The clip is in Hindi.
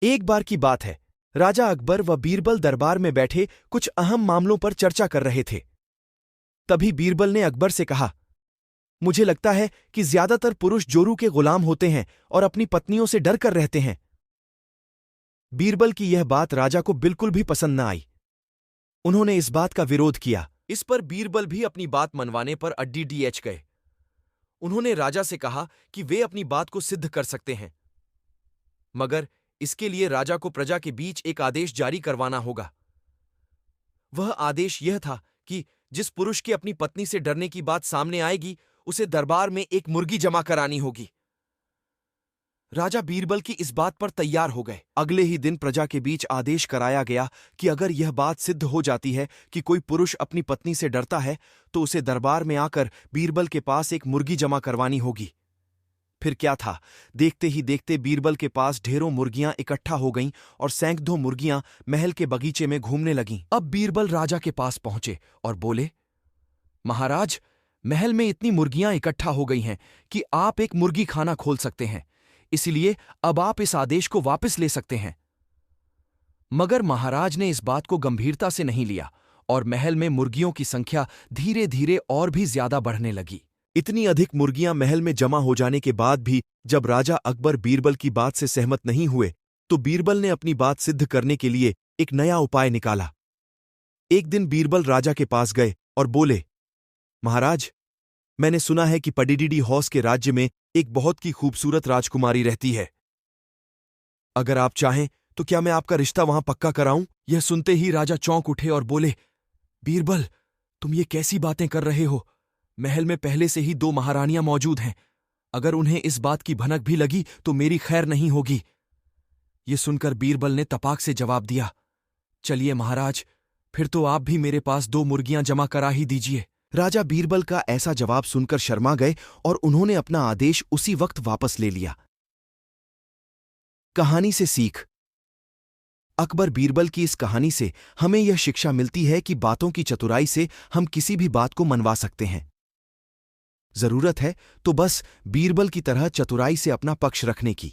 एक बार की बात है, राजा अकबर व बीरबल दरबार में बैठे कुछ अहम मामलों पर चर्चा कर रहे थे। तभी बीरबल ने अकबर से कहा, मुझे लगता है कि ज्यादातर पुरुष जोरू के गुलाम होते हैं और अपनी पत्नियों से डर कर रहते हैं। बीरबल की यह बात राजा को बिल्कुल भी पसंद न आई। उन्होंने इस बात का विरोध किया। इस पर बीरबल भी अपनी बात मनवाने पर अड्डीडीएच गए। उन्होंने राजा से कहा कि वे अपनी बात को सिद्ध कर सकते हैं, मगर इसके लिए राजा को प्रजा के बीच एक आदेश जारी करवाना होगा। वह आदेश यह था कि जिस पुरुष के अपनी पत्नी से डरने की बात सामने आएगी, उसे दरबार में एक मुर्गी जमा करानी होगी। राजा बीरबल की इस बात पर तैयार हो गए। अगले ही दिन प्रजा के बीच आदेश कराया गया कि अगर यह बात सिद्ध हो जाती है कि कोई पुरुष अपनी पत्नी से डरता है, तो उसे दरबार में आकर बीरबल के पास एक मुर्गी जमा करवानी होगी। फिर क्या था, देखते ही देखते बीरबल के पास ढेरों मुर्गियां इकट्ठा हो गईं और सैकड़ों मुर्गियां महल के बगीचे में घूमने लगीं। अब बीरबल राजा के पास पहुंचे और बोले, महाराज, महल में इतनी मुर्गियां इकट्ठा हो गई हैं कि आप एक मुर्गी खाना खोल सकते हैं, इसलिए अब आप इस आदेश को वापस ले सकते हैं। मगर महाराज ने इस बात को गंभीरता से नहीं लिया और महल में मुर्गियों की संख्या धीरे धीरे और भी ज्यादा बढ़ने लगी। इतनी अधिक मुर्गियां महल में जमा हो जाने के बाद भी जब राजा अकबर बीरबल की बात से सहमत नहीं हुए, तो बीरबल ने अपनी बात सिद्ध करने के लिए एक नया उपाय निकाला। एक दिन बीरबल राजा के पास गए और बोले, महाराज, मैंने सुना है कि पडिडिडी हौस के राज्य में एक बहुत ही खूबसूरत राजकुमारी रहती है। अगर आप चाहें तो क्या मैं आपका रिश्ता वहां पक्का कराऊं? यह सुनते ही राजा चौंक उठे और बोले, बीरबल, तुम ये कैसी बातें कर रहे हो? महल में पहले से ही 2 महारानियां मौजूद हैं। अगर उन्हें इस बात की भनक भी लगी तो मेरी खैर नहीं होगी। ये सुनकर बीरबल ने तपाक से जवाब दिया, चलिए महाराज, फिर तो आप भी मेरे पास 2 मुर्गियां जमा करा ही दीजिए। राजा बीरबल का ऐसा जवाब सुनकर शर्मा गए और उन्होंने अपना आदेश उसी वक्त वापस ले लिया। कहानी से सीख। अकबर बीरबल की इस कहानी से हमें यह शिक्षा मिलती है कि बातों की चतुराई से हम किसी भी बात को मनवा सकते हैं। जरूरत है तो बस बीरबल की तरह चतुराई से अपना पक्ष रखने की।